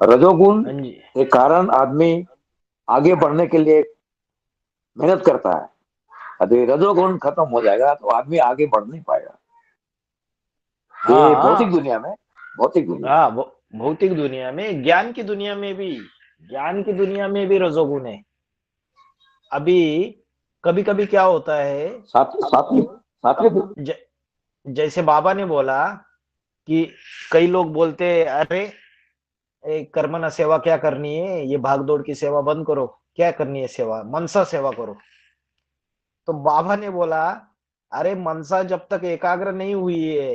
रजोगुण हाँ जी। के कारण आदमी आगे बढ़ने के लिए मेहनत करता है। यदि रजोगुण खत्म हो जाएगा तो आदमी आगे बढ़ नहीं पाएगा। ये भौतिक हाँ दुनिया में, भौतिक दुनिया। हाँ, भौतिक दुनिया में, ज्ञान की दुनिया में भी, ज्ञान की दुनिया में भी रजोगुण है। अभी कभी कभी क्या होता है, सात्विक, सात्विक। ज, जैसे बाबा ने बोला कि कई लोग बोलते अरे कर्मणा सेवा क्या करनी है, ये भाग दौड़ की सेवा बंद करो, क्या करनी है सेवा, मनसा सेवा करो। तो बाबा ने बोला अरे मनसा जब तक एकाग्र नहीं हुई है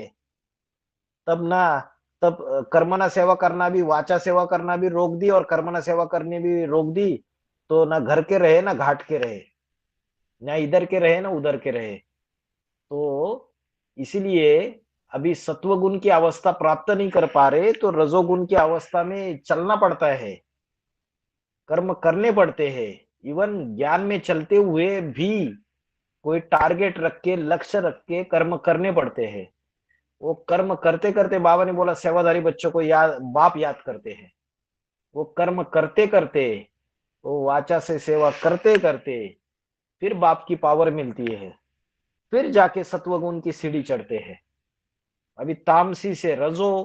तब ना, तब कर्मणा सेवा करना भी, वाचा सेवा करना भी रोक दी और कर्मणा सेवा करनी भी रोक दी, तो ना घर के रहे ना घाट के रहे, ना इधर के रहे ना उधर के रहे। तो इसीलिए अभी सत्वगुण की अवस्था प्राप्त नहीं कर पा रहे तो रजोगुण की अवस्था में चलना पड़ता है, कर्म करने पड़ते हैं। इवन ज्ञान में चलते हुए भी कोई टारगेट रख के, लक्ष्य रख के कर्म करने पड़ते हैं। वो कर्म करते करते, बाबा ने बोला सेवाधारी बच्चों को याद, बाप याद करते हैं। वो कर्म करते करते, वो वाचा से सेवा करते करते फिर बाप की पावर मिलती है, फिर जाके सत्वगुण की सीढ़ी चढ़ते हैं। अभी तामसी से रजो,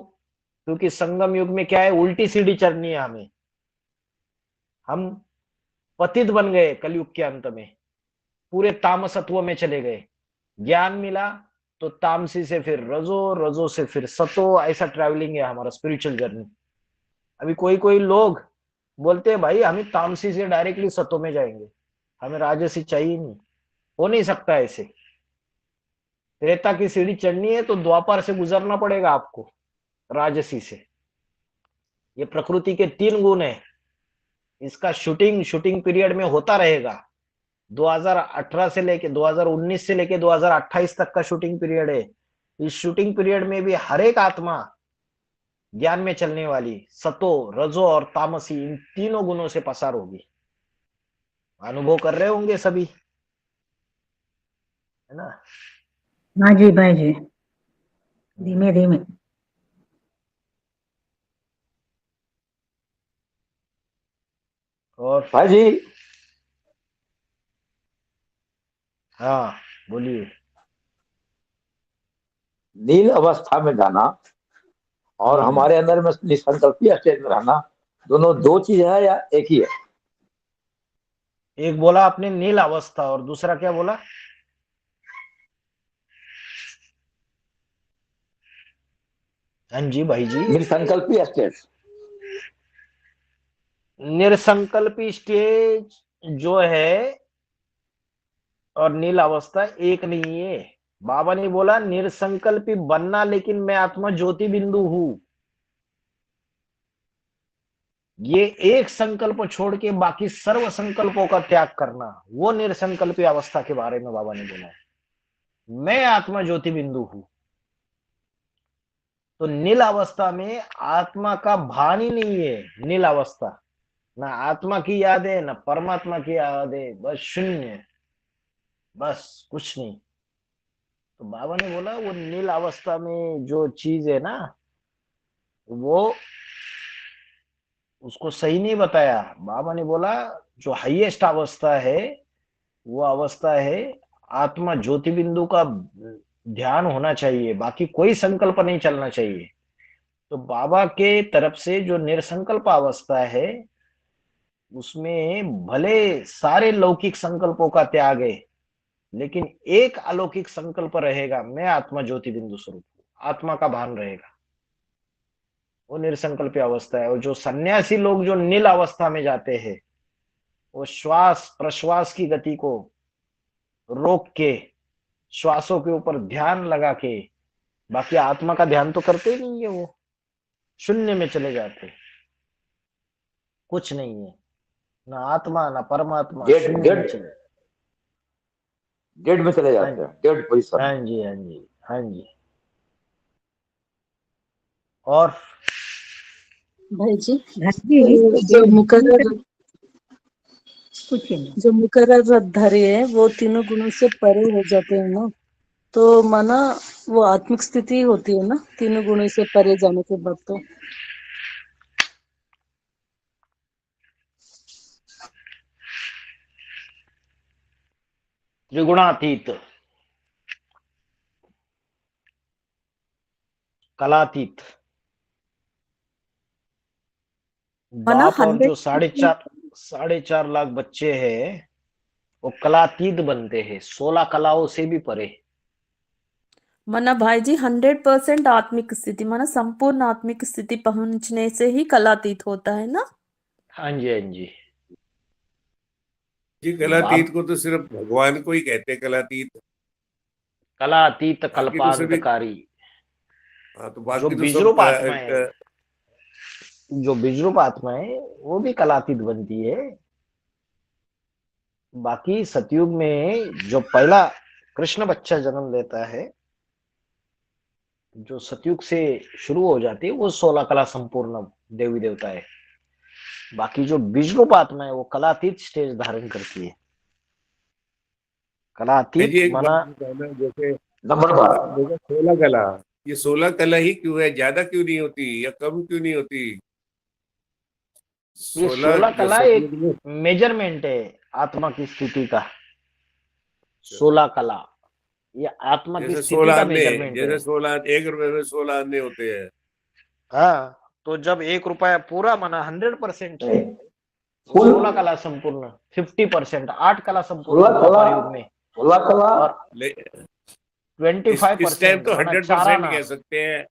क्योंकि संगम युग में क्या है, उल्टी सीढ़ी चढ़नी है हमें। हम पतित बन गए कलयुग के अंत में, पूरे तामसत्व में चले गए। ज्ञान मिला तो तामसी से फिर रजो, रजो से फिर सतो, ऐसा ट्रैवलिंग है हमारा स्पिरिचुअल जर्नी। अभी कोई कोई लोग बोलते हैं भाई हम तामसी से डायरेक्टली सतो में जाएंगे, हमें राजसी चाहिए नहीं। हो नहीं सकता ऐसे। त्रेता की सीढ़ी चढ़नी है तो द्वापर से गुजरना पड़ेगा आपको, राजसी से। ये प्रकृति के 3 गुण है। इसका शूटिंग शूटिंग पीरियड में होता रहेगा। 2018 से लेके 2019 से लेके 2028 तक का शूटिंग पीरियड है। इस शूटिंग पीरियड में भी हर एक आत्मा ज्ञान में चलने वाली सतो, रजो और तामसी, इन तीनों गुणों से पसार होगी। अनुभव कर रहे होंगे सभी, है ना। हाँ जी भाई जी, धीमे धीमे। और भाई जी, हाँ बोलिए। नील अवस्था में जाना और हमारे अंदर में निसंकल्पीय स्टेट में रहना, दोनों दो चीज है या एक ही है? एक बोला आपने नील अवस्था, और दूसरा क्या बोला? हाँ जी भाई जी। निसंकल्पीय स्टेट। निर्संकल्पी स्टेज जो है और नील अवस्था एक नहीं है। बाबा ने बोला निर्संकल्पी बनना, लेकिन मैं आत्मा ज्योति बिंदु हूं। ये एक संकल्प छोड़ के बाकी सर्व संकल्पों का त्याग करना, वो निर्संकल्पी अवस्था के बारे में बाबा ने बोला है। मैं आत्मा ज्योति बिंदु हूं। तो नील अवस्था में आत्मा का भान ही नहीं है। नील अवस्था, ना आत्मा की याद है ना परमात्मा की याद है, बस शून्य, बस कुछ नहीं। तो बाबा ने बोला वो नील अवस्था में जो चीज है ना, वो उसको सही नहीं बताया। बाबा ने बोला जो हाईएस्ट अवस्था है वो अवस्था है आत्मा ज्योति बिंदु का ध्यान होना चाहिए, बाकी कोई संकल्प नहीं चलना चाहिए। तो बाबा के तरफ से जो निर्संकल्प अवस्था है, उसमें भले सारे लौकिक संकल्पों का त्याग है, लेकिन एक अलौकिक संकल्प रहेगा, मैं आत्मा ज्योति बिंदु स्वरूप हूं। आत्मा का भान रहेगा, वो निर्संकल्प अवस्था है। और जो सन्यासी लोग जो नील अवस्था में जाते हैं, वो श्वास प्रश्वास की गति को रोक के, श्वासों के ऊपर ध्यान लगा के, बाकी आत्मा का ध्यान तो करते ही नहीं है। वो शून्य में चले जाते, कुछ नहीं है, ना आत्मा ना परमात्मा, डेड, शून्य में डेड, चले। डेड में चले हाँ जाते हैं, डेड पोजिशन। हाँ जी, हाँ जी, हाँ जी। और भाई जी, हाँ जी, जो मुकर्रर कुछ नहीं। जो मुकर्रर धारी है वो तीनों गुणों से परे हो जाते हैं ना, तो माना वो आत्मिक स्थिति होती है ना, तीनों गुणों से परे जाने के बाद। तो त्रिगुणातीत, कलातीत। माना बाप और जो 100%। 4.5 लाख बच्चे हैं वो कलातीत बनते हैं, 16 कलाओं से भी परे। माना भाई जी 100% आत्मिक स्थिति, माना संपूर्ण आत्मिक स्थिति पहुंचने से ही कलातीत होता है ना। हाँ जी, हाँ जी। जी कलातीत बाप को तो सिर्फ भगवान को ही कहते हैं कलातीत। कलातीत बाकी तो सभी, कल्पांतकारी। हाँ तो जो बाकी तो सब बीजरूप आत्मा है, जो बीजरूप आत्मा है वो भी कलातीत बनती है। बाकी सतयुग में जो पहला कृष्ण बच्चा जन्म लेता है, जो सतयुग से शुरू हो जाती है, वो 16 कला संपूर्ण देवी देवता है। बाकी जो बीजरूप आत्मा है वो कलातीत स्टेज धारण करती है। है जी। कलातीत एक बात माना बताना, जैसे नंबर बार। जैसे 16 कला, ये 16 कला ही क्यों है, ज्यादा क्यों नहीं होती या कम क्यों नहीं होती? ये 16 16 जो कला एक सतयुग में, मेजरमेंट है आत्मा की स्थिति का। 16 कला ये आत्मा की जैसे स्थिति 16 का आने, मेजरमेंट है। जैसे 16, 1 रुपए में 16 आने होते हैं। हाँ, तो जब 1 रुपया पूरा माना 100% है, वो फुल 16 कला संपूर्ण, 50%, 8 कला संपूर्ण 16 कला, द्वापर युग में, 16 कला। और ले, इस टाइम 25% तो माना 100% चाराना। कह सकते हैं,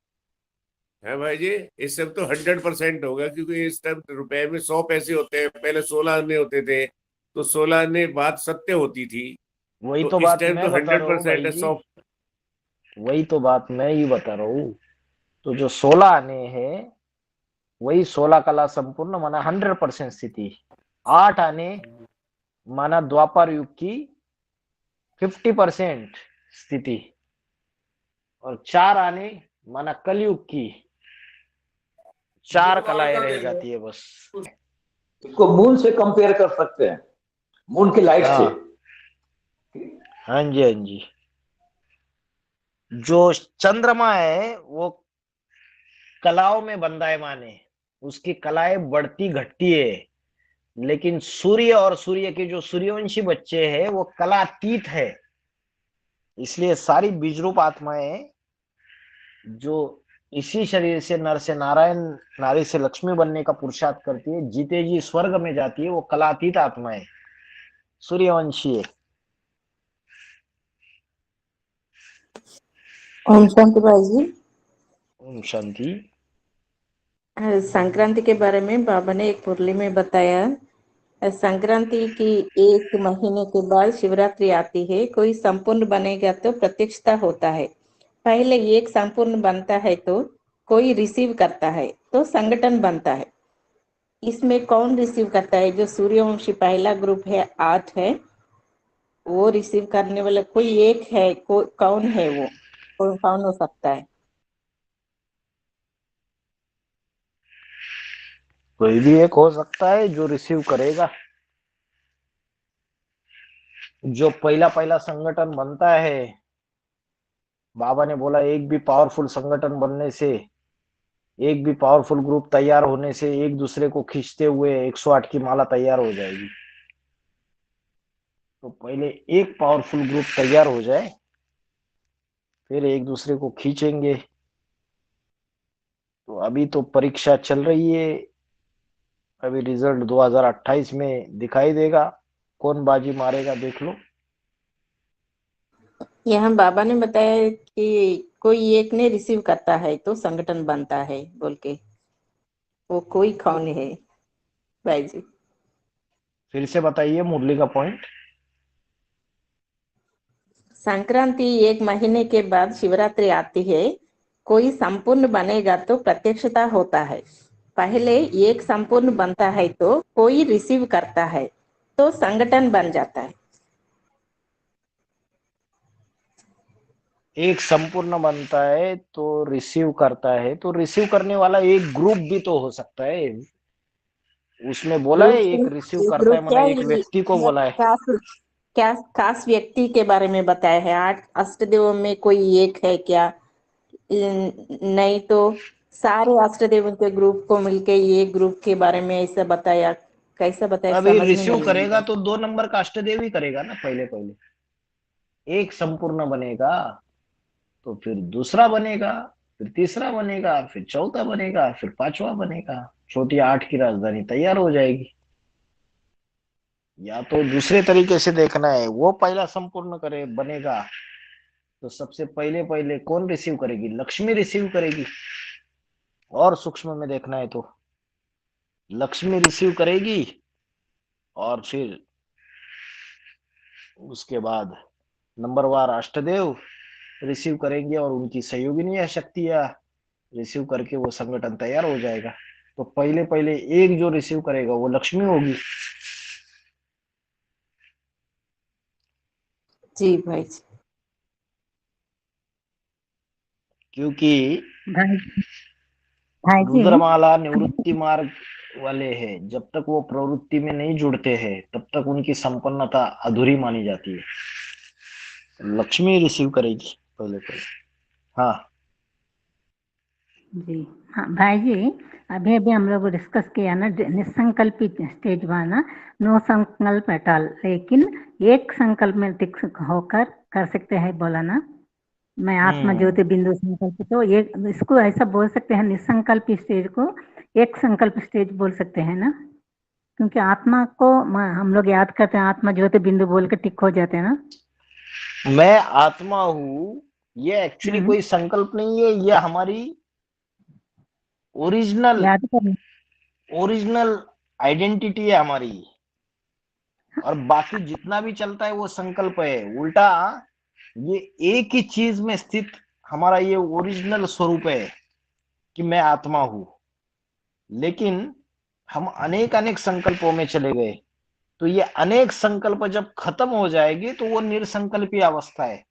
है भाई जी। इस टाइम तो 100% होगा, क्योंकि इस टाइम रुपए में 100 पैसे होते हैं, पहले 16 आने होते थे, तो 16 आने बात सत्य होती थी। वही तो तो इस बात टाइम मैं तो बता हंड्रेड रहा हूँ परसेंट भाई है, जी, 100। वही तो बात मैं ही बता रहा हूँ। तो जो 16 आने हैं वही 16 कला संपूर्ण माना 100% स्थिति। 8 आने माना द्वापर युग की 50% स्थिति, और 4 आने माना कलयुग की 4 कलाएं रह जाती है बस। इसको मून से कंपेयर कर सकते हैं, मून की लाइट से। हाँ, हाँ जी, हाँ जी। जो चंद्रमा है वो कलाओं में बंधायमान है, उसकी कलाएं बढ़ती घटती है। लेकिन सूर्य और सूर्य के जो सूर्यवंशी बच्चे हैं वो कलातीत है। इसलिए सारी बीजरूप आत्माएं जो इसी शरीर से नर से नारायण, नारी से लक्ष्मी बनने का पुरुषार्थ करती है, जीते जी स्वर्ग में जाती है, वो कलातीत आत्माएं सूर्यवंशी है। ओम शांति भाई जी। ओम शांति। संक्रांति के बारे में बाबा ने एक मुरली में बताया। संक्रांति की 1 महीने के बाद शिवरात्रि आती है। कोई संपूर्ण बनेगा तो प्रत्यक्षता होता है। पहले एक संपूर्ण बनता है तो कोई रिसीव करता है तो संगठन बनता है। इसमें कौन रिसीव करता है? जो सूर्यवंशी पहला ग्रुप है 8 है, वो रिसीव करने वाला कोई एक है। कौन है वो? कौन हो सकता है? कोई भी एक हो सकता है जो रिसीव करेगा। जो पहला पहला संगठन बनता है, बाबा ने बोला एक भी पावरफुल संगठन बनने से, एक भी पावरफुल ग्रुप तैयार होने से, एक दूसरे को खींचते हुए 108 की माला तैयार हो जाएगी। तो पहले एक पावरफुल ग्रुप तैयार हो जाए, फिर एक दूसरे को खींचेंगे। तो अभी तो परीक्षा चल रही है, अभी रिजल्ट 2028 में दिखाई देगा, कौन बाजी मारेगा देख लो। यहाँ बाबा ने बताया कि कोई एक ने रिसीव करता है तो संगठन बनता है बोल के। वो कोई कौन है भाई जी? फिर से बताइए मुरली का पॉइंट। संक्रांति 1 महीने के बाद शिवरात्रि आती है। कोई संपूर्ण बनेगा तो प्रत्यक्षता होता है। पहले एक संपूर्ण बनता है तो कोई रिसीव करता है तो संगठन बन जाता है। एक संपूर्ण बनता है तो रिसीव करता है, तो रिसीव करने वाला एक ग्रुप भी तो हो सकता है। उसमें बोला है एक रिसीव करता है, ग्रुप माना क्या? एक व्यक्ति को बोला है। क्या खास व्यक्ति के बारे में बताया है? 8 अष्टदेवों में कोई एक है क्या? नहीं तो सारे अष्टदेवों के ग्रुप को मिलके ये ग्रुप के बारे में ऐसा बताया? कैसा बताया अभी समझ में रिसीव नहीं करेगा आया। तो 2 नंबर का अष्टदेव ही करेगा ना पहले पहले। एक संपूर्ण बनेगा तो फिर दूसरा बनेगा, फिर तीसरा बनेगा, फिर चौथा बनेगा, फिर पांचवा बनेगा, छोटी 8 की राजधानी तैयार हो जाएगी। या तो दूसरे तरीके से देखना है, वो पहला संपूर्ण करे बनेगा तो सबसे पहले पहले कौन रिसीव करेगी? लक्ष्मी रिसीव करेगी। और सूक्ष्म में देखना है तो लक्ष्मी रिसीव करेगी और फिर उसके बाद नंबरवार अष्टदेव रिसीव करेंगे और उनकी सहयोगिनी या शक्तियां रिसीव करके वो संगठन तैयार हो जाएगा। तो पहले पहले एक जो रिसीव करेगा वो लक्ष्मी होगी। जी भाई जी। क्योंकि भाई भाई जी रुद्रमाला निवृत्ति मार्ग वाले हैं, जब तक वो प्रवृत्ति में नहीं जुड़ते हैं तब तक उनकी संपन्नता अधूरी मानी जाती है। लक्ष्मी रिसीव करेगी पहले पहले। हाँ जी। हाँ भाई जी, अभी अभी हम लोग डिस्कस किया ना निसंकल्पित स्टेज वाला, नो संकल्प एट ऑल, लेकिन एक संकल्प में टिक होकर कर सकते हैं बोला ना। मैं आत्मा ज्योति बिंदु संकल्प, तो ये इसको ऐसा बोल सकते हैं, निसंकल्प स्टेज को एक संकल्प स्टेज बोल सकते हैं ना, क्योंकि आत्मा को हम लोग याद करते हैं, आत्मा ज्योति बिंदु बोल के टिक हो जाते हैं ना। मैं आत्मा हूं, ये एक्चुअली कोई संकल्प नहीं है, ये हमारी ओरिजिनल याद करना। ओरिजिनल आइडेंटिटी है हमारी। और बाकी जितना भी चलता है वो संकल्प है। उल्टा ये एक ही चीज में स्थित हमारा ये ओरिजिनल स्वरूप है कि मैं आत्मा हूं। लेकिन हम अनेक अनेक संकल्पों में चले गए, तो ये अनेक संकल्प जब खत्म हो जाएगी तो वो निर्संकल्पी अवस्था है।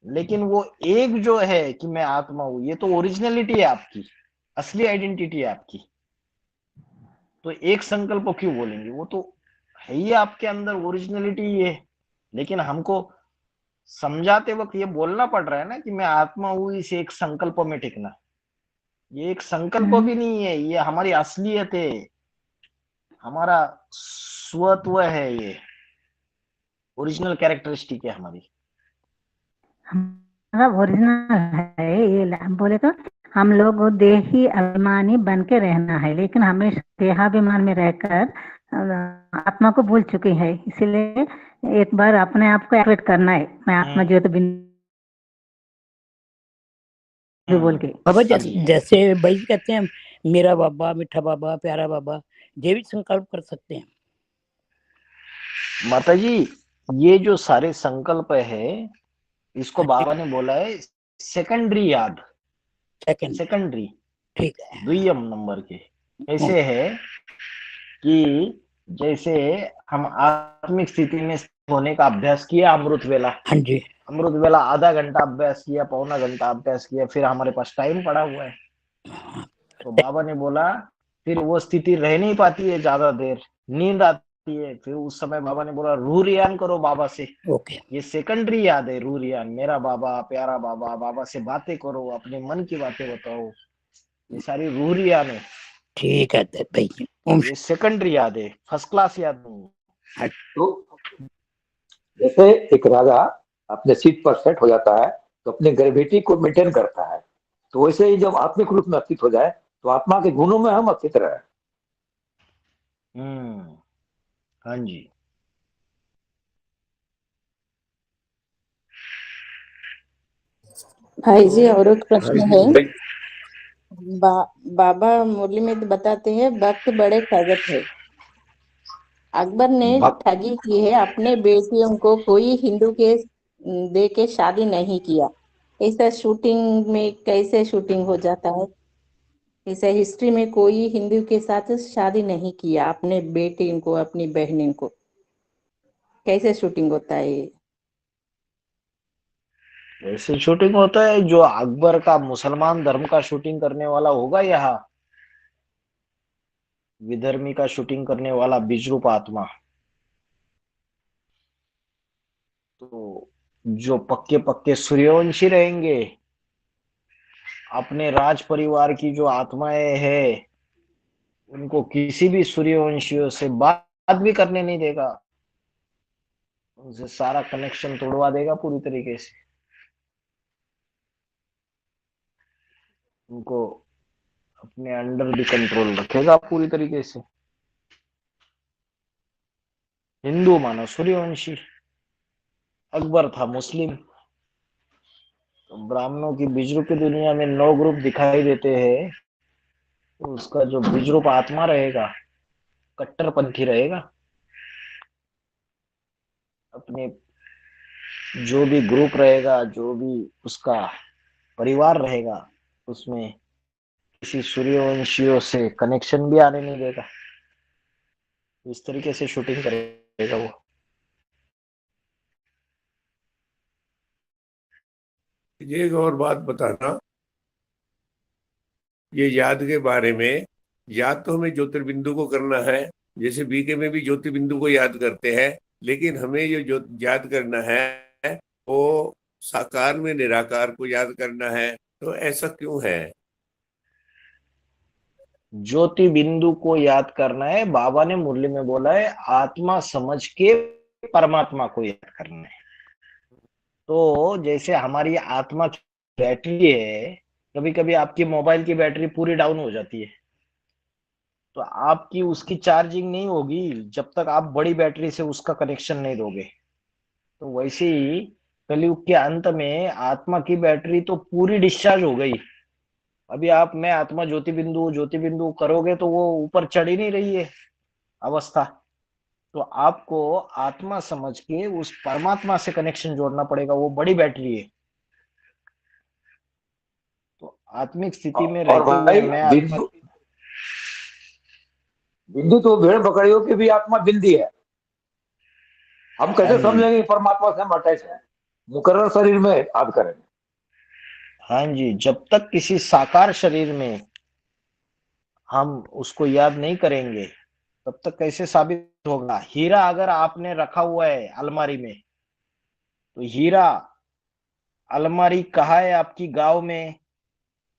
लेकिन वो एक जो है कि मैं आत्मा हूं, ये तो ओरिजिनलिटी है आपकी, असली आइडेंटिटी है आपकी। तो एक संकल्प क्यों बोलेंगे? वो तो है ही आपके अंदर, ओरिजिनलिटी ही है। लेकिन हमको समझाते वक्त ये बोलना पड़ रहा है ना कि मैं आत्मा हूं, इस एक संकल्प में टिकना। ये एक संकल्प भी नहीं है, ये हमारी असलियत है, हमारा स्वत्व है, ये ओरिजिनल कैरेक्टरिस्टिक है हमारी। हमारा ओरिजिनल है ये, हम बोले तो हम लोग देही अभिमानी बन के रहना है, लेकिन हमेशा देहाभिमान में रहकर आत्मा को भूल चुके हैं। इसीलिए एक बार अपने आप को एक्टिवेट करना है, मैं आत्मा ज्योति बिंदु बोल के। बाबा जैसे भाई कहते हैं मेरा बाबा, मीठा बाबा, प्यारा बाबा, ये भी संकल्प कर सकते हैं। माता जी, ये जो सारे संकल्प है, इसको बाबा ने बोला है सेकेंडरी याद, सेकेंडरी, ठीक है, द्वितीयम नंबर के। ऐसे है कि जैसे हम आत्मिक स्थिति में होने का अभ्यास किया अमृत वेला, हाँ जी, अमृत वेला आधा घंटा अभ्यास किया, पौना घंटा अभ्यास किया, फिर हमारे पास टाइम पड़ा हुआ है। तो बाबा ने बोला फिर वो स्थिति रह नहीं पाती है ज्यादा देर, नींद आती है। फिर उस समय बाबा ने बोला रूह रियान करो बाबा से। ओके, ये सेकेंडरी याद है, रूह रियान, मेरा बाबा, प्यारा बाबा, बाबा से बातें करो, अपने मन की बातें बताओ, ये सारी रूह रियान है। ठीक है भाई, ये सेकेंडरी याद है, फर्स्ट क्लास याद नहीं। तो जैसे एक राजा अपने सीट पर सेट हो जाता है तो अपने ग्रेविटी को मेंटेन करता है, तो वैसे ही जब आत्मिक रूप में अस्तित्व हो जाए तो आत्मा के गुणों में हम अस्तित्व रहे। हाँ जी। भाई जी और एक प्रश्न है। बाबा मुरली में बताते हैं वक्त बड़े ठगत है। अकबर ने ठगी की है, अपने बेटियों को कोई हिंदू के दे के शादी नहीं किया। ऐसा शूटिंग में कैसे शूटिंग हो जाता है? ऐसा हिस्ट्री में कोई हिंदू के साथ शादी नहीं किया, अपने बेटी को, अपनी बहन को, कैसे शूटिंग होता है ये? ऐसे शूटिंग होता है जो अकबर का मुसलमान धर्म का शूटिंग करने वाला होगा, यहाँ विधर्मी का शूटिंग करने वाला बीजरूप आत्मा, तो जो पक्के पक्के सूर्यवंशी रहेंगे, अपने राज परिवार की जो आत्माएं हैं, उनको किसी भी सूर्यवंशियों से बात भी करने नहीं देगा। उनसे सारा कनेक्शन तोड़वा देगा पूरी तरीके से, उनको अपने अंडर भी कंट्रोल रखेगा पूरी तरीके से। हिंदू मानो सूर्यवंशी, अकबर था मुस्लिम। तो ब्राह्मणों की बीज रूप की दुनिया में 9 ग्रुप दिखाई देते हैं, तो उसका जो बीज रूप आत्मा रहेगा कट्टरपंथी रहेगा। अपने जो भी ग्रुप रहेगा, जो भी उसका परिवार रहेगा, उसमें किसी सूर्यवंशियों से कनेक्शन भी आने नहीं देगा। इस तरीके से शूटिंग करेगा वो। ये एक और बात बताना, ये याद के बारे में। याद तो हमें ज्योतिर्बिंदु को करना है, जैसे बीके में भी ज्योतिर्बिंदु को याद करते हैं, लेकिन हमें ये जो याद करना है वो साकार में निराकार को याद करना है। तो ऐसा क्यों है? ज्योति बिंदु को याद करना है, बाबा ने मुरली में बोला है आत्मा समझ के परमात्मा को याद करना है। तो जैसे हमारी आत्मा की बैटरी है, कभी कभी आपकी मोबाइल की बैटरी पूरी डाउन हो जाती है, तो आपकी उसकी चार्जिंग नहीं होगी जब तक आप बड़ी बैटरी से उसका कनेक्शन नहीं दोगे। तो वैसे ही कलयुग के अंत में आत्मा की बैटरी तो पूरी डिस्चार्ज हो गई। अभी आप मैं आत्मा ज्योति बिंदु करोगे तो वो ऊपर चढ़ ही नहीं रही है अवस्था। तो आपको आत्मा समझ के उस परमात्मा से कनेक्शन जोड़ना पड़ेगा, वो बड़ी बैटरी है। तो आत्मिक स्थिति में और रहते हुए भाई मैं आत्मा। बिंदु, बिंदु तो भेड़ बकरियों की भी आत्मा बिंदी है। हम हाँ कैसे जी, समझेंगे कि परमात्मा से हम अटैच है? मुकर्रर शरीर में याद करेंगे। हाँ जी, जब तक किसी साकार शरीर में हम उसको याद नहीं करेंगे तब तक कैसे साबित होगा। हीरा अगर आपने रखा हुआ है अलमारी में, तो हीरा अलमारी कहाँ है आपकी गांव में,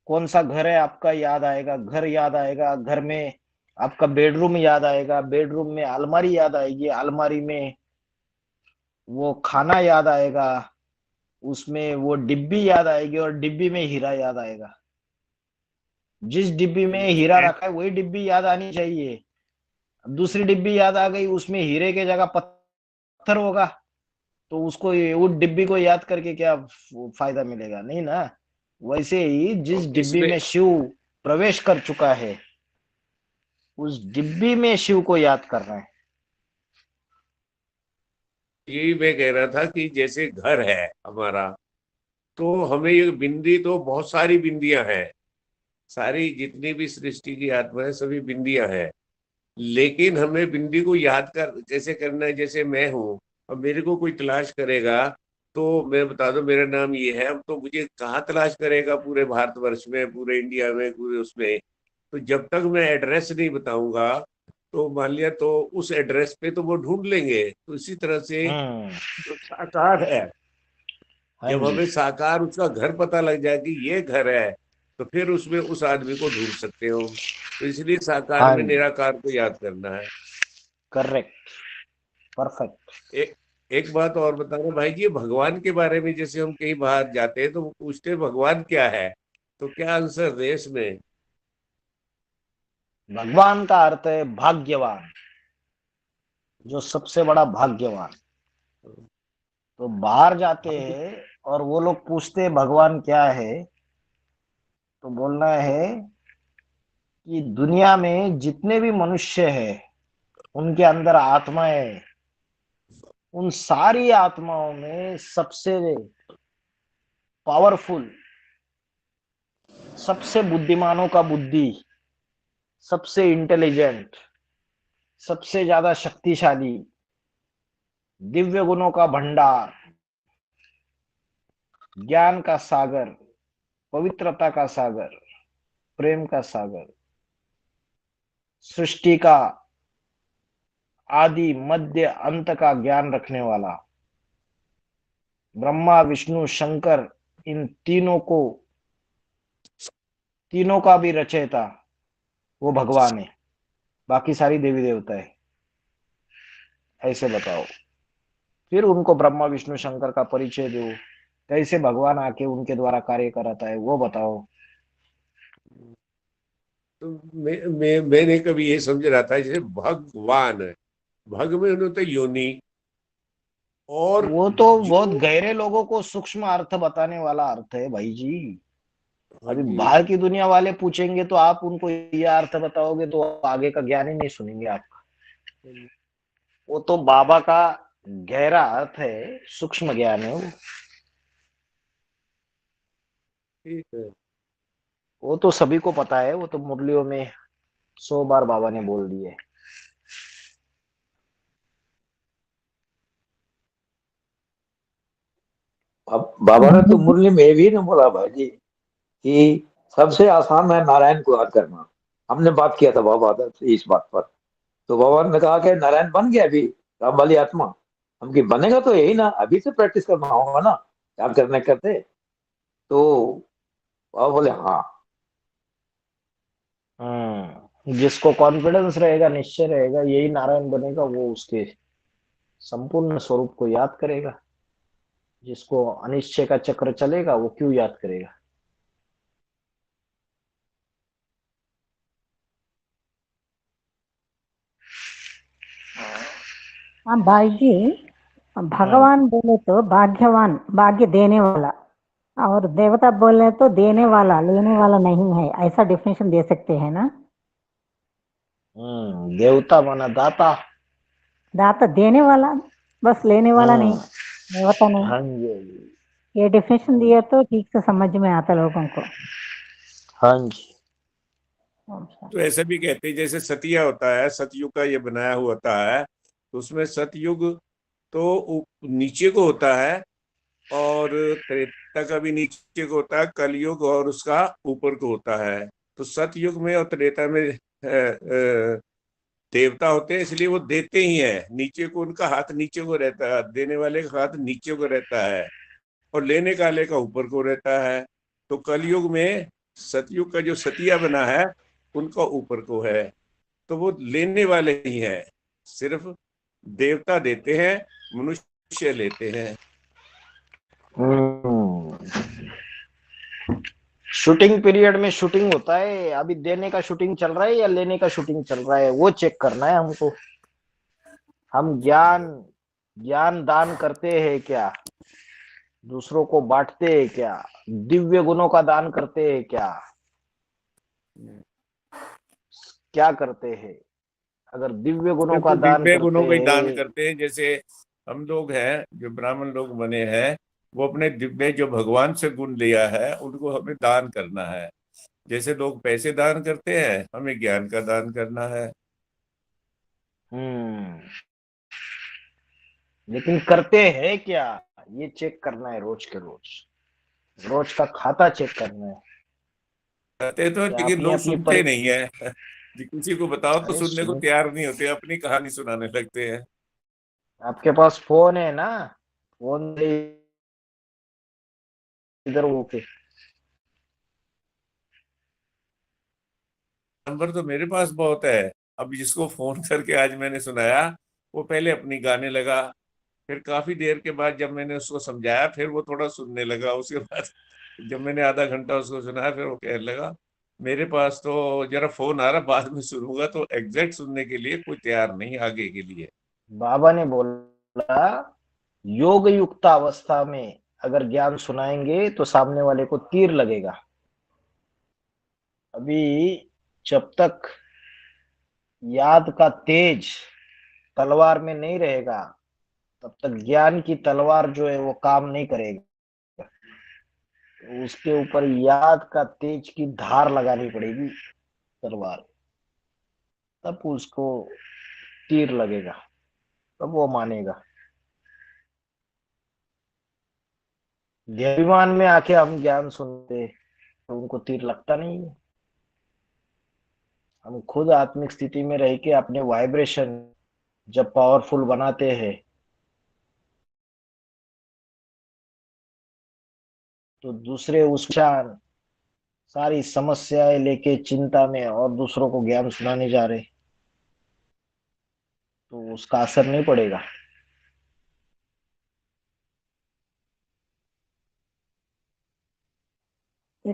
कौन सा घर है आपका याद आएगा, घर याद आएगा, घर में आपका बेडरूम याद आएगा, बेडरूम में अलमारी याद आएगी, अलमारी में वो खाना याद आएगा, उसमें वो डिब्बी याद आएगी और डिब्बी में हीरा याद आएगा। जिस डिब्बी में हीरा रखा है वही डिब्बी याद आनी चाहिए। अब दूसरी डिब्बी याद आ गई, उसमें हीरे के जगह पत्थर होगा, तो उसको उस डिब्बी को याद करके क्या फायदा मिलेगा, नहीं ना। वैसे ही तो जिस डिब्बी इसमें में शिव प्रवेश कर चुका है उस डिब्बी में शिव को याद करना है। यही मैं कह रहा था कि जैसे घर है हमारा, तो हमें ये बिंदी तो बहुत सारी बिंदियां हैं, सारी जितनी भी सृष्टि की आत्मा है सभी बिंदियां हैं। लेकिन हमें बिंदी को याद कर कैसे करना है? जैसे मैं हूँ, अब मेरे को कोई तलाश करेगा, तो मैं बता दो मेरा नाम ये है, अब तो मुझे कहाँ तलाश करेगा पूरे भारतवर्ष में, पूरे इंडिया में, पूरे उसमें। तो जब तक मैं एड्रेस नहीं बताऊंगा, तो मान लिया तो उस एड्रेस पे तो वो ढूंढ लेंगे। तो इसी तरह से हम्म। जो साकार है, हाँ जब जी, हमें साकार उसका घर पता लग जाए कि ये घर है, तो फिर उसमें उस आदमी को ढूंढ सकते हो। तो इसलिए साकार हाँ में जी, निराकार को याद करना है। Correct, perfect. एक एक बात और बताना भाई जी, भगवान के बारे में जैसे हम कहीं बाहर जाते हैं तो वो पूछते हैं भगवान क्या है, तो क्या आंसर दे इसमें? भगवान का अर्थ है भाग्यवान, जो सबसे बड़ा भाग्यवान। तो बाहर जाते हैं और वो लोग पूछते हैं भगवान क्या है, तो बोलना है कि दुनिया में जितने भी मनुष्य हैं उनके अंदर आत्माएं हैं। उन सारी आत्माओं में सबसे पावरफुल, सबसे बुद्धिमानों का बुद्धि, सबसे इंटेलिजेंट, सबसे ज्यादा शक्तिशाली, दिव्य गुणों का भंडार, ज्ञान का सागर, पवित्रता का सागर, प्रेम का सागर, सृष्टि का आदि मध्य अंत का ज्ञान रखने वाला, ब्रह्मा विष्णु शंकर, इन तीनों का भी रचयिता वो भगवान है। बाकी सारी देवी देवता है। ऐसे बताओ। फिर उनको ब्रह्मा विष्णु शंकर का परिचय दो, कैसे भगवान आके उनके द्वारा कार्य कराता है वो बताओ। तो मैंने कभी ये समझ रहा था जैसे भगवान है, भग में उन्होंने योनि, और वो तो बहुत जो, गहरे लोगों को सूक्ष्म अर्थ बताने वाला अर्थ है भाई जी। हाँ अभी जी, बाहर की दुनिया वाले पूछेंगे तो आप उनको ये अर्थ बताओगे तो आगे का ज्ञान ही नहीं सुनेंगे आपका। वो तो बाबा का गहरा अर्थ है, सूक्ष्म ज्ञान है वो। ठीक है। वो तो सभी को पता है, वो तो मुरलियों में 100 बार बाबा ने बोल दिए। अब बाबा ने तो मुरली में ये भी ना बोला भाई जी कि सबसे आसान है नारायण को याद करना। हमने बात किया था बाबा से इस बात पर, तो बाबा ने कहा कि नारायण बन गया अभी, राम वाली आत्मा। हम कि बनेगा तो यही ना, अभी से प्रैक्टिस करना होगा ना याद करने करते। तो बाबा बोले हाँ। जिसको कॉन्फिडेंस रहेगा, निश्चय रहेगा यही नारायण बनेगा, वो उसके संपूर्ण स्वरूप को याद करेगा। जिसको अनिश्चय का चक्र चलेगा वो क्यों याद करेगा। हाँ भाई जी, हाँ भगवान बोले तो भाग्यवान, भाग्य देने वाला, और देवता बोले तो देने वाला, लेने वाला नहीं है, ऐसा डिफिनेशन दे सकते हैं ना। देवता माना दाता। दाता देने वाला, बस लेने वाला नहीं, हम्म देवता नहीं। हाँ जी, ये डिफिनेशन हाँ दिया जी, तो ठीक से समझ में आता लोगों को। हाँ जी। अच्छा। तो ऐसे भी कहते हैं जैसे सतिया होता है, सतयुग का ये बनाया हुआ होता है, तो उसमें सतयुग तो नीचे को होता है, और त्रेता का भी नीचे को होता है, कलयुग और उसका ऊपर को होता है। तो सतयुग में और त्रेता में देवता होते हैं, इसलिए वो देते ही हैं, नीचे को उनका हाथ नीचे को रहता है, देने वाले का हाथ नीचे को रहता है, और लेने वाले का ऊपर को रहता है। तो कलयुग में सतयुग का जो सतिया बना है उनका ऊपर को है, तो वो लेने वाले ही हैं। सिर्फ देवता देते हैं, मनुष्य लेते हैं। शूटिंग पीरियड में शूटिंग होता है, अभी देने का शूटिंग चल रहा है या लेने का शूटिंग चल रहा है वो चेक करना है हमको। हम ज्ञान ज्ञान दान करते हैं क्या, दूसरों को बांटते हैं क्या, दिव्य गुणों का दान करते हैं क्या, क्या करते हैं। अगर दिव्य गुणों फिर का तो दान दिव्य गुणों करते का ही दान हैं। करते हैं। जैसे हम लोग हैं जो ब्राह्मण लोग बने हैं, वो अपने दिव्य जो भगवान से गुण लिया है उनको हमें दान करना है। जैसे लोग पैसे दान करते हैं, हमें ज्ञान का दान करना है। हम्म लेकिन करते हैं क्या, ये चेक करना है रोज के रोज, रोज का खाता चेक करना है कहते तो, कि लेकिन आपने लोग अपनी सुनते नहीं है। किसी को बताओ तो अरे सुनने को सुन, तैयार नहीं होते, अपनी कहानी सुनाने लगते हैं। आपके पास फोन है ना, फोन से इधर होके। नंबर तो मेरे पास बहुत है। अब जिसको फोन करके आज मैंने सुनाया, वो पहले अपनी गाने लगा, फिर काफी देर के बाद जब मैंने उसको समझाया फिर वो थोड़ा सुनने लगा। उसके बाद जब मैंने आधा घंटा उसको सुनाया, फिर वो कहने लगा मेरे पास तो जरा फोन आ रहा, बाद में सुनूंगा। तो एग्जैक्ट सुनने के लिए कोई तैयार नहीं आगे के लिए। बाबा ने बोला योग युक्त अवस्था में अगर ज्ञान सुनाएंगे तो सामने वाले को तीर लगेगा। अभी जब तक याद का तेज तलवार में नहीं रहेगा तब तक ज्ञान की तलवार जो है वो काम नहीं करेगी। उसके ऊपर याद का तेज की धार लगानी पड़ेगी, तलवार, तब उसको तीर लगेगा, तब वो मानेगा। अभिमान में आके हम ज्ञान सुनते तो उनको तीर लगता नहीं है। हम खुद आत्मिक स्थिति में रह के अपने वाइब्रेशन जब पावरफुल बनाते हैं तो दूसरे उस क्षण सारी समस्याएं लेके चिंता में और दूसरों को ज्ञान सुनाने जा रहे, तो उसका असर नहीं पड़ेगा।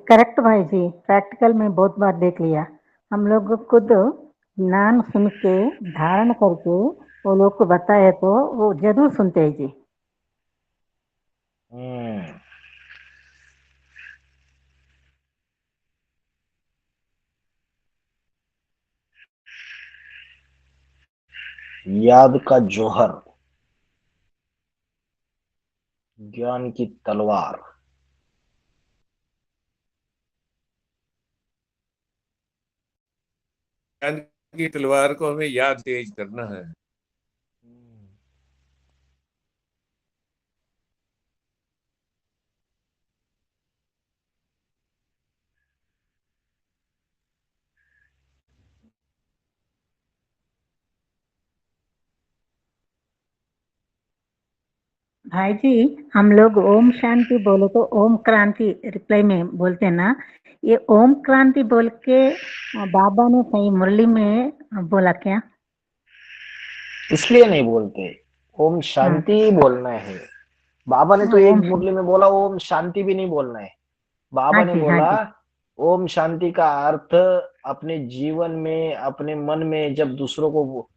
करेक्ट भाई जी, प्रैक्टिकल में बहुत बार देख लिया। हम लोग खुद नाम सुन के धारण करके वो लोग को बताए तो वो जरूर सुनते हैं जी। हम्म, याद का जौहर, ज्ञान की तलवार। ज्ञान की तलवार को हमें याद तेज करना है। भाई जी, हम लोग ओम शांति बोले तो ओम क्रांति रिप्लाई में बोलते हैं ना, ये ओम क्रांति बोल के बाबा ने कहीं मुरली में बोला क्या? इसलिए नहीं बोलते, ओम शांति ही बोलना है। बाबा ने तो एक ओम मुरली में बोला ओम शांति भी नहीं बोलना है। हाँ बाबा ने जी, हाँ बोला जी, ओम शांति का अर्थ अपने जीवन में, अपने मन में जब दूसरों को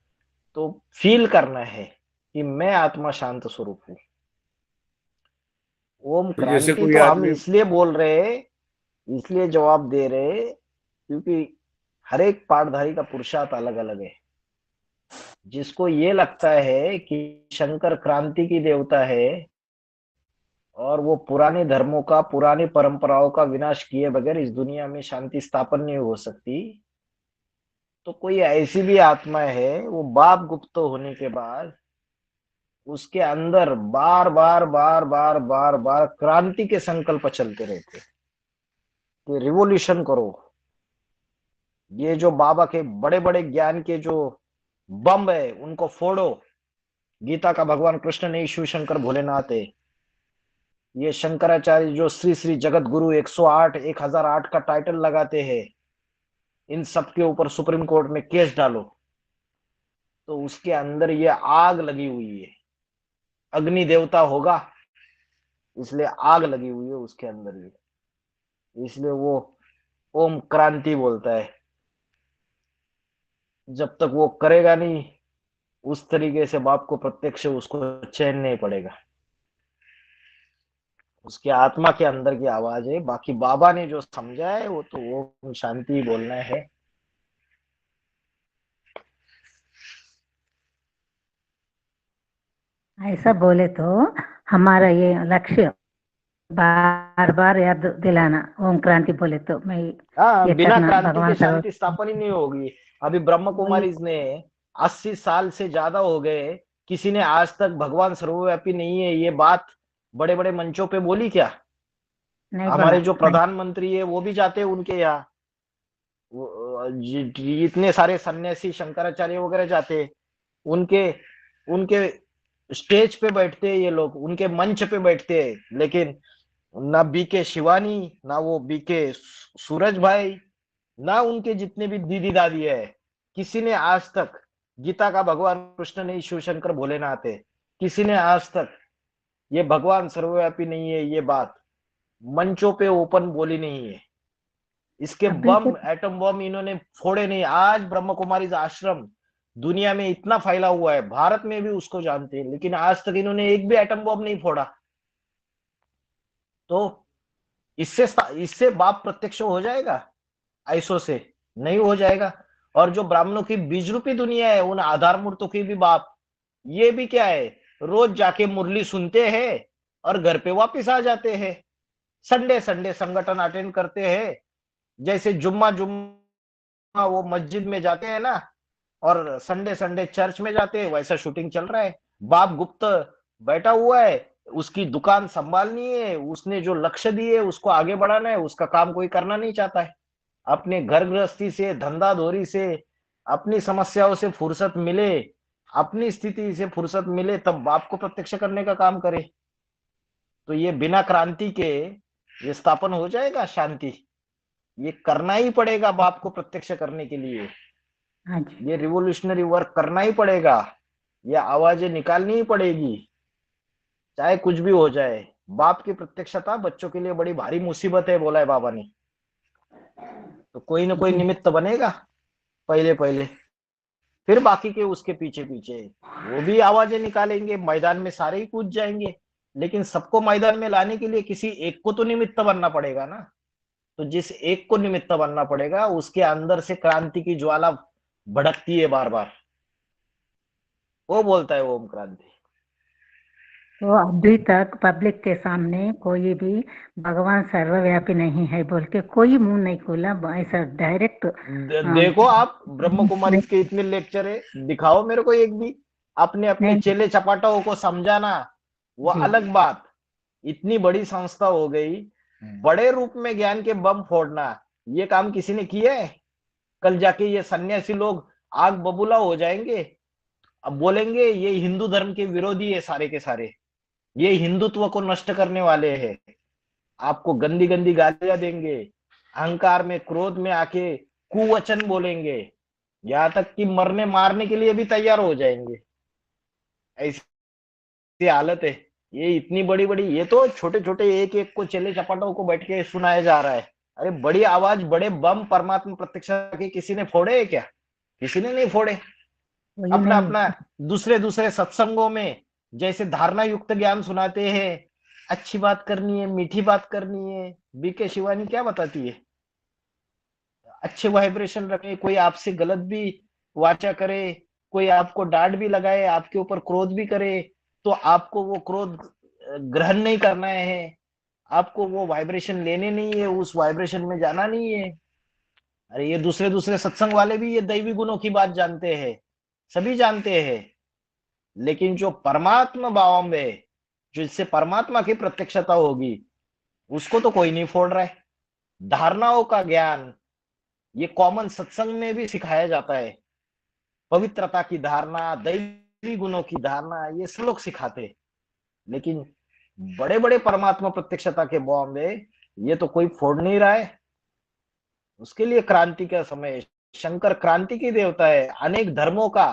तो फील करना है कि मैं आत्मा शांत स्वरूप हूँ। ओम तो जैसे क्रांति कोई तो हम आदमी, इसलिए बोल रहे, इसलिए जवाब दे रहे क्योंकि हर एक पाठधारी का पुरुषार्थ अलग अलग है। जिसको ये लगता है कि शंकर क्रांति की देवता है और वो पुराने धर्मों का, पुरानी परंपराओं का विनाश किए बगैर इस दुनिया में शांति स्थापन नहीं हो सकती, तो कोई ऐसी भी आत्मा है, वो बाप गुप्त होने के बाद उसके अंदर बार बार बार बार बार बार क्रांति के संकल्प चलते रहते कि रिवॉल्यूशन करो। ये जो बाबा के बड़े बड़े ज्ञान के जो बम है उनको फोड़ो। गीता का भगवान कृष्ण ने शिव शंकर भोलेनाथ है। ये शंकराचार्य जो श्री श्री जगत गुरु 108 1008 का टाइटल लगाते हैं, इन सब के ऊपर सुप्रीम कोर्ट में केस डालो। तो उसके अंदर ये आग लगी हुई है, अग्नि देवता होगा इसलिए आग लगी हुई है उसके अंदर ही, इसलिए वो ओम क्रांति बोलता है। जब तक वो करेगा नहीं उस तरीके से बाप को प्रत्यक्ष, उसको चैन नहीं पड़ेगा। उसके आत्मा के अंदर की आवाज है। बाकी बाबा ने जो समझा है वो तो ओम शांति बोलना है। ऐसा बोले तो हमारा ये लक्ष्य बार बार याद दिलाना, ओम क्रांति बोले तो मैं हाँ, ये बिना करना क्रांति के भगवान सर्व शांति स्थापन ही नहीं होगी। अभी ब्रह्म वही कुमारीज ने 80 साल से ज्यादा हो गए, किसी ने आज तक भगवान सर्वव्यापी नहीं है ये बात बड़े बड़े मंचों पे बोली क्या? नहीं बोला, हमारे जो नहीं। प्रधानमंत्री है वो भी जाते हैं उनके यहाँ, इतने सारे सन्यासी शंकराचार्य वगैरह जाते हैं उनके उनके स्टेज पे बैठते हैं, ये लोग उनके मंच पे बैठते हैं। लेकिन ना बीके शिवानी, ना वो बीके सूरज भाई, ना उनके जितने भी दीदी दादी है, किसी ने आज तक गीता का भगवान कृष्ण नहीं शिव शंकर भोलेनाथ है, किसी ने आज तक ये भगवान सर्वव्यापी नहीं है ये बात मंचों पे ओपन बोली नहीं है। इसके अभी के बम, एटम बम इन्होंने फोड़े नहीं। आज ब्रह्म कुमारी आश्रम दुनिया में इतना फैला हुआ है, भारत में भी उसको जानते हैं, लेकिन आज तक इन्होंने एक भी एटम बम नहीं फोड़ा। तो इससे इससे बाप प्रत्यक्ष हो जाएगा? ऐसो से नहीं हो जाएगा। और जो ब्राह्मणों की बीज रूपी दुनिया है उन आधार मूर्तों की भी बाप, ये भी क्या है, रोज जाके मुरली सुनते हैं और घर पे वापिस आ जाते हैं। संडे संडे संगठन अटेंड करते हैं, जैसे जुम्मा जुम्मा वो मस्जिद में जाते हैं ना, और संडे संडे चर्च में जाते हैं, वैसा शूटिंग चल रहा है। बाप गुप्त बैठा हुआ है, उसकी दुकान संभालनी है, उसने जो लक्ष्य दिए उसको आगे बढ़ाना है, उसका काम कोई करना नहीं चाहता है। अपने घर गृहस्थी से, धंधा धोरी से, अपनी समस्याओं से फुर्सत मिले, अपनी स्थिति से फुर्सत मिले तब बाप को प्रत्यक्ष करने का काम करे। तो ये बिना क्रांति के ये स्थापन हो जाएगा शांति? ये करना ही पड़ेगा बाप को प्रत्यक्ष करने के लिए। हाँ जी, ये रिवोल्यूशनरी वर्क करना ही पड़ेगा, ये आवाजें निकालनी ही पड़ेगी, चाहे कुछ भी हो जाए। बाप की प्रत्यक्षता बच्चों के लिए बड़ी भारी मुसीबत है, बोला है बाबा ने। तो कोई ना कोई जी निमित्त बनेगा पहले पहले, फिर बाकी के उसके पीछे पीछे वो भी आवाजें निकालेंगे, मैदान में सारे ही कूद जाएंगे। लेकिन सबको मैदान में लाने के लिए किसी एक को तो निमित्त बनना पड़ेगा ना। तो जिस एक को निमित्त बनना पड़ेगा उसके अंदर से क्रांति की ज्वाला भड़कती है बार बार, वो बोलता है ओम क्रांति। तो अभी तक पब्लिक के सामने कोई भी भगवान सर्वव्यापी नहीं है बोल के कोई मुंह नहीं खोला, ऐसा डायरेक्ट देखो आप ब्रह्म कुमारी के इतने लेक्चर है, दिखाओ मेरे को एक भी। अपने अपने नहीं चेले चपाटाओं को समझाना वो जी अलग बात, इतनी बड़ी संस्था हो गई, बड़े रूप में ज्ञान के बम फोड़ना ये काम किसी ने किया है? कल जाके ये सन्यासी लोग आग बबूला हो जाएंगे, अब बोलेंगे ये हिंदू धर्म के विरोधी है सारे के सारे, ये हिंदुत्व को नष्ट करने वाले हैं, आपको गंदी गंदी गालियां देंगे, अहंकार में क्रोध में आके कुवचन बोलेंगे, यहाँ तक कि मरने मारने के लिए भी तैयार हो जाएंगे। ऐसी हालत है। ये इतनी बड़ी बड़ी, ये तो छोटे छोटे एक एक को चेले चपाटों को बैठ के सुनाया जा रहा है। अरे बड़ी आवाज बड़े बम परमात्मा प्रत्यक्ष के किसी ने फोड़े है क्या? किसी ने नहीं फोड़े। वही अपना नहीं अपना दूसरे दूसरे सत्संगों में जैसे धारणा युक्त ज्ञान सुनाते हैं, अच्छी बात करनी है, मीठी बात करनी है। बीके शिवानी क्या बताती है? अच्छे वाइब्रेशन रखे, कोई आपसे गलत भी वाचा करे, कोई आपको डांट भी लगाए, आपके ऊपर क्रोध भी करे, तो आपको वो क्रोध ग्रहण नहीं करना है, आपको वो वाइब्रेशन लेने नहीं है, उस वाइब्रेशन में जाना नहीं है। अरे ये दूसरे दूसरे सत्संग वाले भी ये दैवी गुणों की बात जानते हैं, सभी जानते हैं। लेकिन जो परमात्मा भाव में, जिससे परमात्मा की प्रत्यक्षता होगी, उसको तो कोई नहीं फोड़ रहा है। धारणाओं का ज्ञान ये कॉमन सत्संग में भी सिखाया जाता है, पवित्रता की धारणा, दैवी गुणों की धारणा, ये सब लोग सिखाते हैं। लेकिन बड़े बड़े परमात्मा प्रत्यक्षता के बॉम्ब में ये तो कोई फोड़ नहीं रहा है। उसके लिए क्रांति का समय है। शंकर क्रांति की देवता है, अनेक धर्मों का,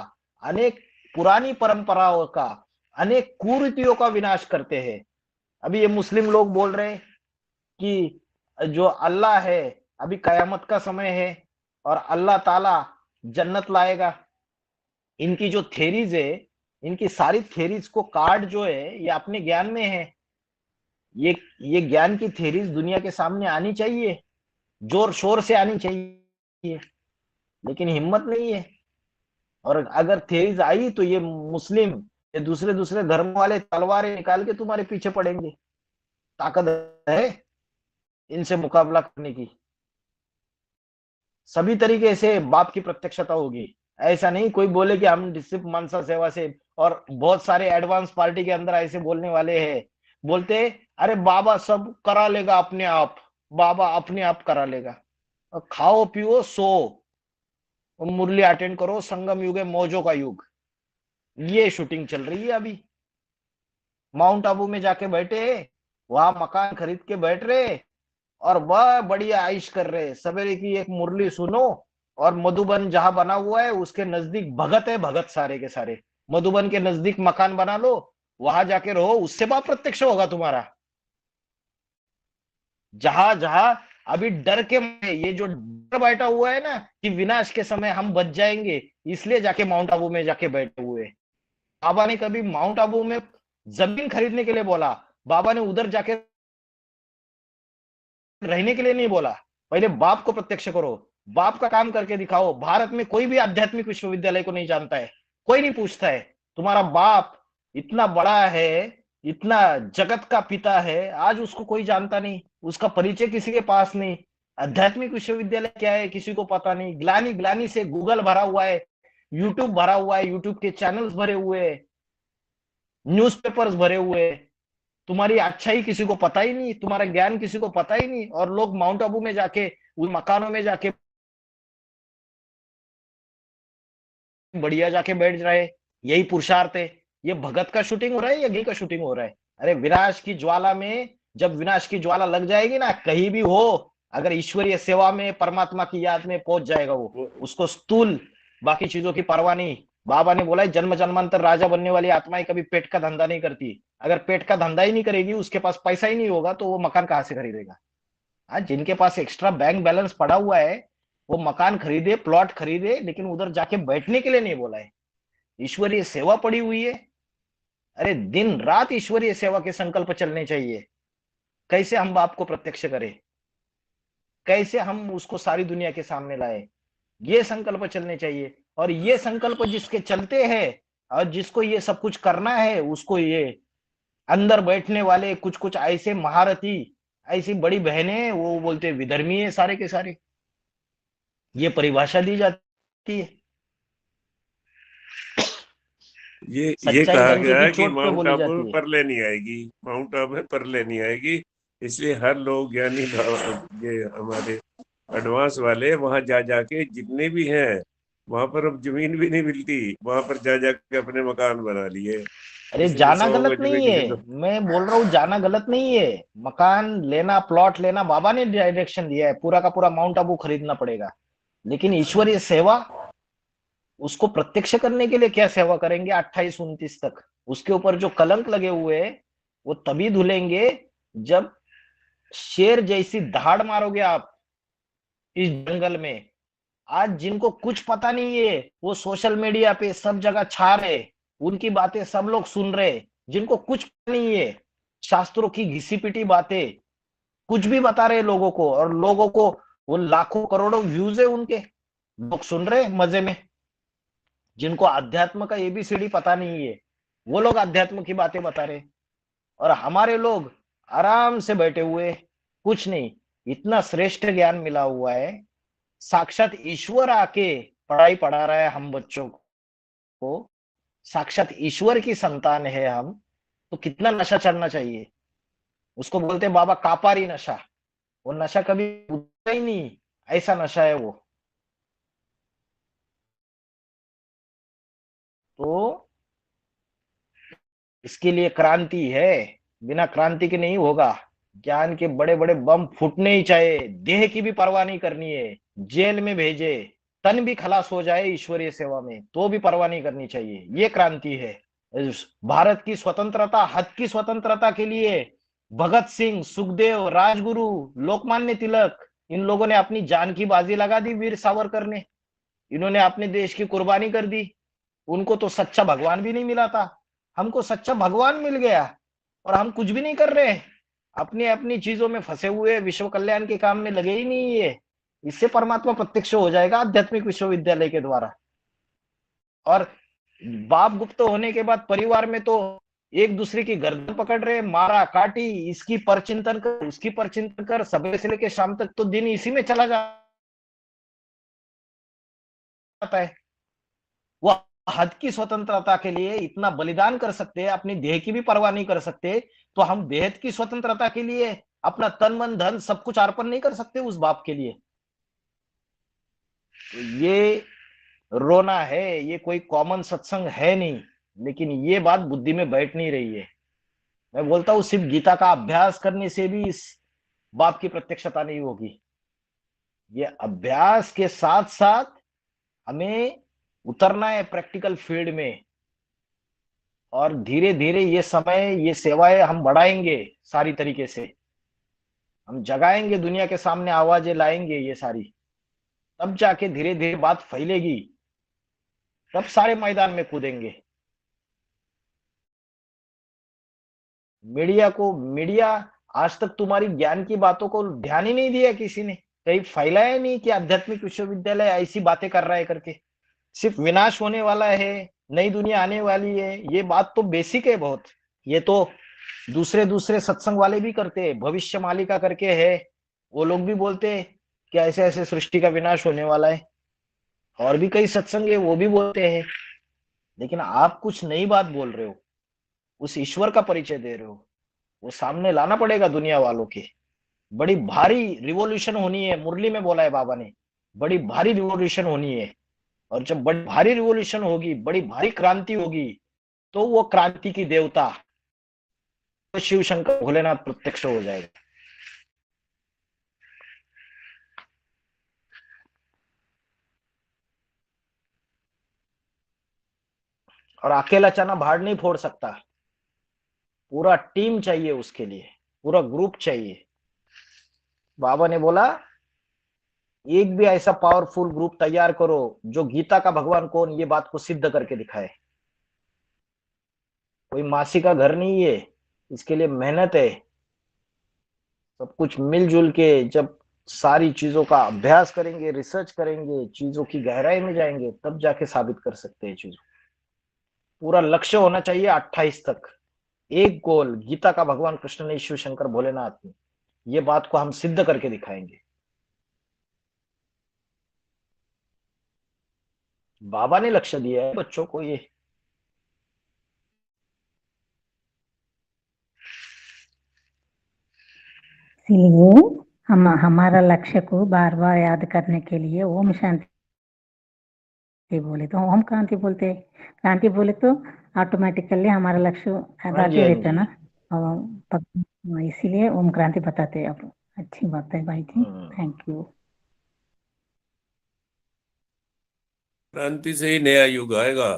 अनेक पुरानी परंपराओं का, अनेक कुरीतियों का विनाश करते हैं। अभी ये मुस्लिम लोग बोल रहे हैं कि जो अल्लाह है, अभी कयामत का समय है और अल्लाह ताला जन्नत लाएगा। इनकी जो थेरीज है, इनकी सारी थेरीज को कार्ड जो है ये अपने ज्ञान में है। ये ज्ञान की थेरीज दुनिया के सामने आनी चाहिए, जोर शोर से आनी चाहिए, लेकिन हिम्मत नहीं है। और अगर थेरीज आई तो ये मुस्लिम, ये दूसरे दूसरे धर्म वाले तलवारें निकाल के तुम्हारे पीछे पड़ेंगे। ताकत है इनसे मुकाबला करने की। सभी तरीके से बाप की प्रत्यक्षता होगी। ऐसा नहीं कोई बोले कि हम सिर्फ मनसा सेवा से, और बहुत सारे एडवांस पार्टी के अंदर ऐसे बोलने वाले हैं, बोलते अरे बाबा सब करा लेगा अपने आप, बाबा अपने आप करा लेगा। और खाओ पियो सो, मुरली अटेंड करो, संगम युग है मौजों का युग। ये शूटिंग चल रही है अभी। माउंट आबू में जाके बैठे, वहां मकान खरीद के बैठ रहे और वह बढ़िया आइश कर रहे। सवेरे की एक मुरली सुनो, और मधुबन जहां बना हुआ है उसके नजदीक भगत है, भगत सारे के सारे। मधुबन के नजदीक मकान बना लो, वहां जाके रहो, उससे बाप प्रत्यक्ष होगा तुम्हारा। जहां जहां अभी डर के ये जो डर बैठा हुआ है ना कि विनाश के समय हम बच जाएंगे, इसलिए जाके माउंट आबू में जाके बैठे हुए। बाबा ने कभी माउंट आबू में जमीन खरीदने के लिए बोला, बाबा ने उधर जाके रहने के लिए नहीं बोला। पहले बाप को प्रत्यक्ष करो, बाप का काम करके दिखाओ। भारत में कोई भी आध्यात्मिक विश्वविद्यालय को नहीं जानता है, कोई नहीं पूछता है। तुम्हारा बाप इतना बड़ा है, इतना जगत का पिता है, आज उसको कोई जानता नहीं, उसका परिचय किसी के पास नहीं। आध्यात्मिक विश्वविद्यालय क्या है किसी को पता नहीं। ग्लानी ग्लानी से गूगल भरा हुआ है, यूट्यूब भरा हुआ है, यूट्यूब के चैनल्स भरे हुए हैं, न्यूज़पेपर्स भरे हुए हैं। तुम्हारी अच्छाई किसी को पता ही नहीं, तुम्हारा ज्ञान किसी को पता ही नहीं, और लोग माउंट आबू में जाके उन मकानों में जाके बढ़िया जाके बैठ रहे। यही पुरुषार्थ है। ये भगत का शूटिंग हो रहा है या घी का शूटिंग हो रहा है? अरे विनाश की ज्वाला में, जब विनाश की ज्वाला लग जाएगी ना, कहीं भी हो, अगर ईश्वरीय सेवा में, परमात्मा की याद में पहुंच जाएगा वो, उसको स्थूल बाकी चीजों की परवाह नहीं। बाबा ने बोला है जन्म जन्मांतर राजा बनने वाली आत्माएं कभी पेट का धंधा नहीं करती। अगर पेट का धंधा ही नहीं करेगी, उसके पास पैसा ही नहीं होगा, तो वो मकान कहां से खरीदेगा? आज जिनके पास एक्स्ट्रा बैंक बैलेंस पड़ा हुआ है वो मकान खरीदे, प्लॉट खरीदे, लेकिन उधर जाके बैठने के लिए नहीं बोला है। ईश्वरीय सेवा पड़ी हुई है। अरे दिन रात ईश्वरीय सेवा के संकल्प चलने चाहिए। कैसे हम बाप को प्रत्यक्ष करें, कैसे हम उसको सारी दुनिया के सामने लाए, ये संकल्प चलने चाहिए। और ये संकल्प जिसके चलते हैं और जिसको ये सब कुछ करना है, उसको ये अंदर बैठने वाले कुछ कुछ ऐसे महारथी, ऐसी बड़ी बहनें, वो बोलते विधर्मी है सारे के सारे। ये परिभाषा दी जाती है। ये सच्चाई कहा डंके गया की है कि चोट पे माउंट बोली आबू में जाती है। परले नहीं आएगी, माउंट आबू में परले नहीं आएगी। इसलिए हर लोग ज्ञानी ये हमारे एडवांस वाले वहां जा जाके जितने भी हैं, वहां पर अब जमीन भी नहीं मिलती, वहां पर जा जाके अपने मकान बना लिए। अरे किसी को जाना 100 गलत गज में, नहीं किसी है, को। मैं बोल रहा हूँ जाना गलत नहीं है। मकान लेना, प्लॉट लेना, बाबा ने डायरेक्शन दिया है, पूरा का पूरा माउंट आबू खरीदना पड़ेगा। लेकिन ईश्वरीय सेवा, उसको प्रत्यक्ष करने के लिए क्या सेवा करेंगे 28-29 तक? उसके ऊपर जो कलंक लगे हुए हैं वो तभी धुलेंगे जब शेर जैसी दहाड़ मारोगे आप इस जंगल में। आज जिनको कुछ पता नहीं है वो सोशल मीडिया पे सब जगह छा रहे, उनकी बातें सब लोग सुन रहे। जिनको कुछ पता नहीं है, शास्त्रों की घिसी पिटी बातें कुछ भी बता रहे लोगों को, और लोगों को वो लाखों करोड़ों व्यूज है उनके, लोग सुन रहे मजे में। जिनको अध्यात्म का एबीसीडी पता नहीं है वो लोग अध्यात्म की बातें बता रहे, और हमारे लोग आराम से बैठे हुए, कुछ नहीं। इतना श्रेष्ठ ज्ञान मिला हुआ है, साक्षात ईश्वर आके पढ़ाई पढ़ा रहा है हम बच्चों को। साक्षात ईश्वर की संतान है हम, तो कितना नशा चढ़ना चाहिए। उसको बोलते हैं बाबा कापारी नशा। वो नशा कभी उतरता ही नहीं, ऐसा नशा है वो। तो इसके लिए क्रांति है, बिना क्रांति के नहीं होगा। ज्ञान के बड़े बड़े बम फूटने ही चाहिए, देह की भी परवाह नहीं करनी है। जेल में भेजे, तन भी खलास हो जाए ईश्वरीय सेवा में, तो भी परवाह नहीं करनी चाहिए। ये क्रांति है। भारत की स्वतंत्रता, हद की स्वतंत्रता के लिए भगत सिंह, सुखदेव, राजगुरु, लोकमान्य तिलक, इन लोगों ने अपनी जान की बाजी लगा दी। वीर सावरकर ने, इन्होंने अपने देश की कुर्बानी कर दी। उनको तो सच्चा भगवान भी नहीं मिला था, हमको सच्चा भगवान मिल गया, और हम कुछ भी नहीं कर रहे, अपनी अपनी चीजों में फंसे हुए, विश्व कल्याण के काम में लगे ही नहीं है। इससे परमात्मा प्रत्यक्ष हो जाएगा आध्यात्मिक विश्वविद्यालय के द्वारा। और बाप गुप्त होने के बाद परिवार में तो एक दूसरे की गर्दन पकड़ रहे, मारा काटी, इसकी परचिंतन कर, उसकी परचिंतन कर, सुबह से लेकर शाम तक तो दिन इसी में चला जाता है। वो हद की स्वतंत्रता के लिए इतना बलिदान कर सकते हैं, अपनी देह की भी परवाह नहीं कर सकते, तो हम बेहद की स्वतंत्रता के लिए अपना तन मन धन सब कुछ अर्पण नहीं कर सकते उस बाप के लिए? तो ये रोना है, ये कोई कॉमन सत्संग है नहीं। लेकिन ये बात बुद्धि में बैठ नहीं रही है। मैं बोलता हूं सिर्फ गीता का अभ्यास करने से भी इस बाप की प्रत्यक्षता नहीं होगी। ये अभ्यास के साथ साथ हमें उतरना है प्रैक्टिकल फील्ड में, और धीरे धीरे ये समय, ये सेवाएं हम बढ़ाएंगे सारी तरीके से। हम जगाएंगे, दुनिया के सामने आवाजें लाएंगे ये सारी, तब जाके धीरे धीरे बात फैलेगी, तब सारे मैदान में कूदेंगे। मीडिया आज तक तुम्हारी ज्ञान की बातों को ध्यान ही नहीं दिया, किसी ने कहीं फैलाया नहीं कि आध्यात्मिक विश्वविद्यालय ऐसी बातें कर रहा है करके। सिर्फ विनाश होने वाला है, नई दुनिया आने वाली है, ये बात तो बेसिक है बहुत। ये तो दूसरे दूसरे सत्संग वाले भी करते हैं, भविष्य मालिका करके है, वो लोग भी बोलते हैं कि ऐसे ऐसे सृष्टि का विनाश होने वाला है। और भी कई सत्संग है वो भी बोलते हैं। लेकिन आप कुछ नई बात बोल रहे हो, उस ईश्वर का परिचय दे रहे हो, वो सामने लाना पड़ेगा दुनिया वालों के। बड़ी भारी रिवॉल्यूशन होनी है, मुरली में बोला है बाबा ने, बड़ी भारी रिवॉल्यूशन होनी है। और जब बड़ी भारी रिवॉल्यूशन होगी, बड़ी भारी क्रांति होगी, तो वो क्रांति की देवता तो शिव शंकर भोलेनाथ प्रत्यक्ष हो जाएगा। और अकेला चना भाड़ नहीं फोड़ सकता, पूरा टीम चाहिए उसके लिए, पूरा ग्रुप चाहिए। बाबा ने बोला एक भी ऐसा पावरफुल ग्रुप तैयार करो जो गीता का भगवान कौन ये बात को सिद्ध करके दिखाए। कोई मासी का घर नहीं है, इसके लिए मेहनत है। सब कुछ मिलजुल के जब सारी चीजों का अभ्यास करेंगे, रिसर्च करेंगे, चीजों की गहराई में जाएंगे, तब जाके साबित कर सकते हैं चीजों। पूरा लक्ष्य होना चाहिए 28 तक, एक गोल गीता का भगवान कृष्ण ने, शिव शंकर भोलेनाथ ने, ये बात को हम सिद्ध करके दिखाएंगे। बाबा ने लक्ष्य दिया है बच्चों को ये। इसीलिए हम हमारा लक्ष्य को बार बार याद करने के लिए ओम शांति बोले तो ओम क्रांति बोलते हैं। क्रांति बोले तो ऑटोमेटिकली हमारा लक्ष्य याद हाँ जी, आते हाँ रहता जी। ना। इसीलिए ओम क्रांति बताते हैं। अब अच्छी बात है भाई जी, थैंक यू। क्रांति से ही नया युग आएगा।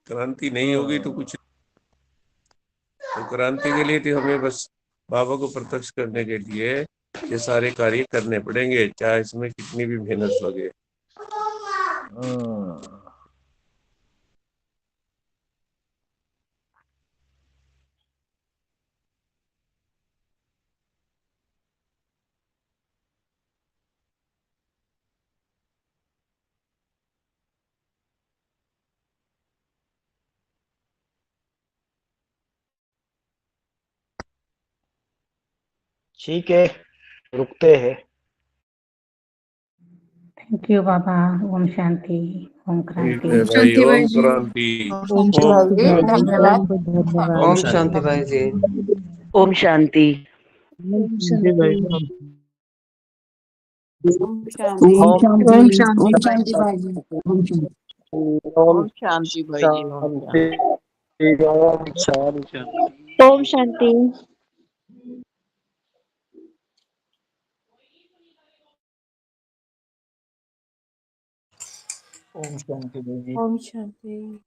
क्रांति नहीं होगी तो कुछ, तो क्रांति के लिए तो हमें बस बाबा को प्रत्यक्ष करने के लिए ये सारे कार्य करने पड़ेंगे, चाहे इसमें कितनी भी मेहनत लगे। ठीक है, रुकते हैं। थैंक यू बाबा। ओम शांति, ओम ठीक क्रांति। है भाई, ओम क्रांति। ओम शांति भाई जी, धन्यवाद। धन्यवाद। ओम शांति भाई जी। ओम शांति। ओम शांति। ओम शांति। ओम ओम शांति शांति भाई जी। ओम ओम शांति भाई जी। ओम शांति। ओम शांति। ओम शांति भाई जी। ओम शांति।